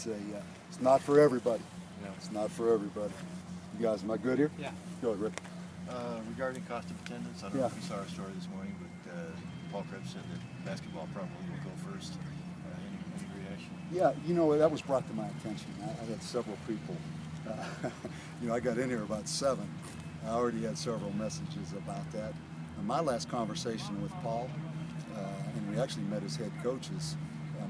it's not for everybody. No. It's not for everybody. You guys, am I good here? Yeah. Go ahead, Rick. Regarding cost of attendance, I don't know if you saw our story this morning, but Paul Krebs said that basketball probably will go first. Any reaction? Yeah, that was brought to my attention. I had several people. I got in here about 7. I already had several messages about that. And my last conversation with Paul, and we actually met as head coaches,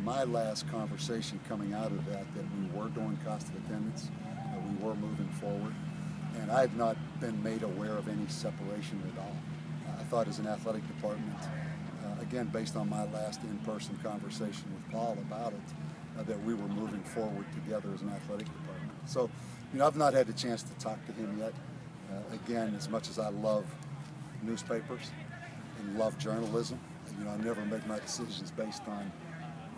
my last conversation coming out of that we were doing cost of attendance, we were moving forward, and I had not been made aware of any separation at all. I thought as an athletic department, again, based on my last in-person conversation with Paul about it, that we were moving forward together as an athletic department. So, I've not had the chance to talk to him yet. Again, as much as I love newspapers and love journalism, I never make my decisions based on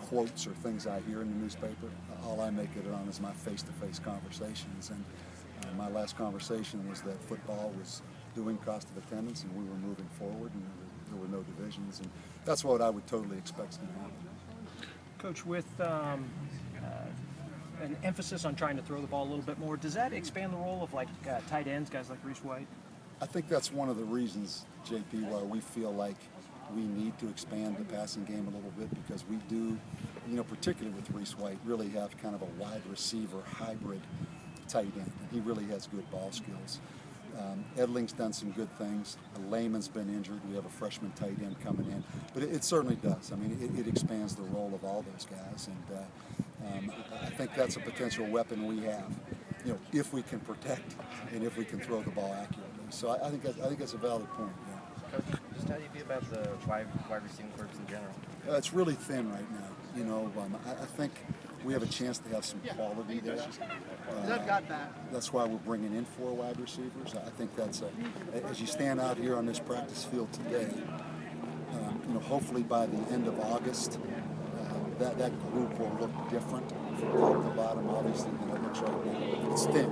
quotes or things I hear in the newspaper. All I make it on is my face-to-face conversations. And my last conversation was that football was doing cost of attendance and we were moving forward and there were no divisions. And that's what I would totally expect to happen. Coach, with an emphasis on trying to throw the ball a little bit more, does that expand the role of tight ends, guys like Reese White? I think that's one of the reasons, JP, why we feel like we need to expand the passing game a little bit, because we do, particularly with Reese White, really have kind of a wide receiver hybrid tight end. And he really has good ball skills. Edling's done some good things. Lehman's been injured. We have a freshman tight end coming in. But it certainly does. I mean, it expands the role of all those guys. And I think that's a potential weapon we have, if we can protect and if we can throw the ball accurately. So I think that's a valid point. Yeah. Coach, just how do you feel about the wide receiving corps in general? It's really thin right now. I think we have a chance to have some quality there. That's why we're bringing in 4 wide receivers. I think that's as you stand out here on this practice field today, hopefully by the end of August, that group will look different from top to bottom, obviously, than it looks right now. It's thin.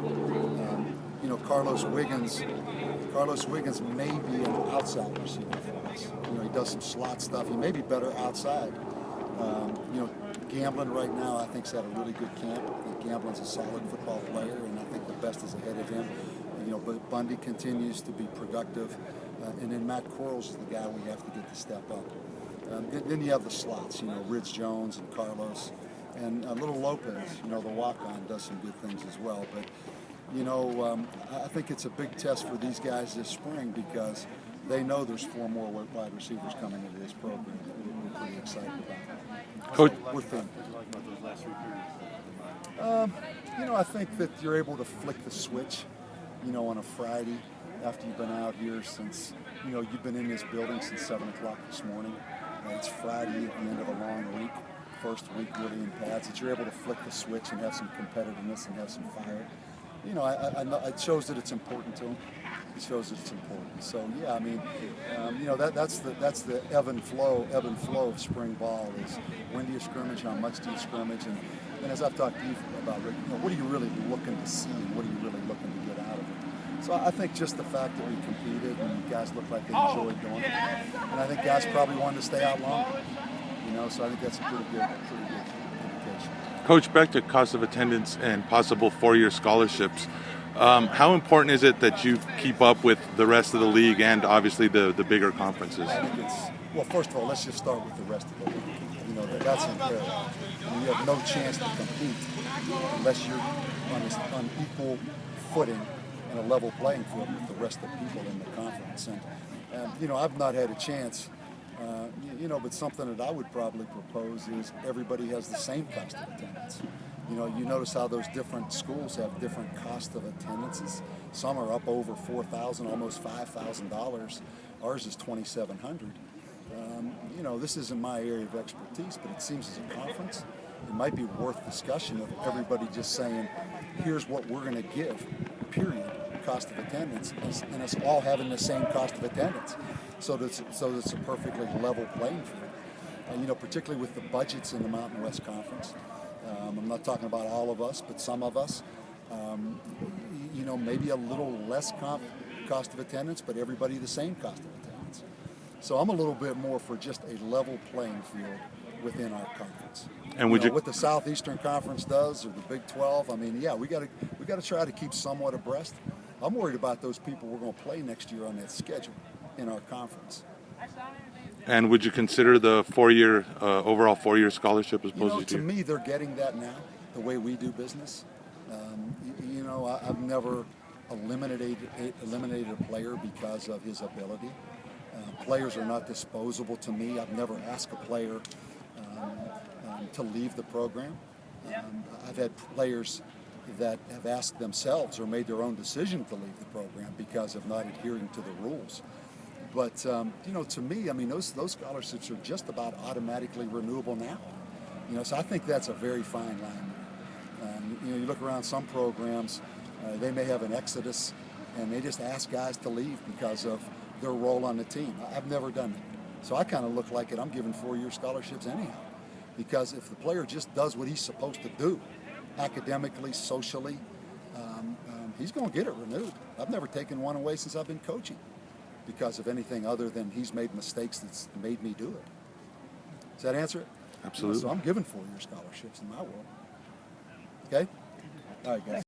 Carlos Wiggins may be an outside receiver for us. He does some slot stuff. He may be better outside. Gamblin right now, I think, has had a really good camp. I think Gamblin's a solid football player, and I think the best is ahead of him. But Bundy continues to be productive. And then Matt Quarles is the guy we have to get to step up. Then you have the slots, Ridge Jones and Carlos. And Little Lopez, the walk-on, does some good things as well. But, I think it's a big test for these guys this spring, because they know there's 4 more wide receivers coming into this program that we're pretty excited about. Coach, We're thin. I think that you're able to flick the switch, on a Friday after you've been out here since, you've been in this building since 7 o'clock this morning. It's Friday at the end of a long week, first week really in pads, that you're able to flick the switch and have some competitiveness and have some fire. I know it shows that it's important to them. It shows that it's important. So yeah, I mean, that's the ebb and flow of spring ball is when do you scrimmage, how much do you scrimmage, and as I've talked to you about, Rick, what are you really looking to see and what are you really looking to get out of it? So I think just the fact that we competed and guys looked like they enjoyed doing it, and I think guys probably wanted to stay out longer. So I think that's a pretty good indication. Coach, back to cost of attendance and possible 4-year scholarships. How important is it that you keep up with the rest of the league and obviously the bigger conferences? I think first of all, let's just start with the rest of the league. That's imperative. You have no chance to compete unless you're on equal footing and a level playing field with the rest of the people in the conference. And I've not had a chance. But something that I would probably propose is everybody has the same cost of attendance. You notice how those different schools have different cost of attendances. Some are up over $4,000, almost $5,000. Ours is $2,700. This isn't my area of expertise, but it seems as a conference, it might be worth discussion of everybody just saying, here's what we're going to give, period, cost of attendance, and us all having the same cost of attendance. So that it's a perfectly level playing field. Particularly with the budgets in the Mountain West Conference. I'm not talking about all of us, but some of us. Maybe a little less cost of attendance, but everybody the same cost of attendance. So I'm a little bit more for just a level playing field within our conference. And would you? What the Southeastern Conference does, or the Big 12? I mean, yeah, we got to try to keep somewhat abreast. I'm worried about those people we're going to play next year on that schedule in our conference. And would you consider the overall 4-year scholarship as opposed to To two? me, they're getting that now, the way we do business. I've never eliminated a player because of his ability. Players are not disposable to me. I've never asked a player to leave the program. I've had players that have asked themselves or made their own decision to leave the program because of not adhering to the rules. But to me, I mean, those scholarships are just about automatically renewable now. So I think that's a very fine line. You look around some programs, they may have an exodus, and they just ask guys to leave because of their role on the team. I've never done that. So I kind of look like it. I'm giving 4-year scholarships anyhow. Because if the player just does what he's supposed to do, academically, socially, he's going to get it renewed. I've never taken one away since I've been coaching because of anything other than he's made mistakes that's made me do it. Does that answer it? Absolutely. So I'm giving 4-year scholarships in my world. Okay? All right, guys.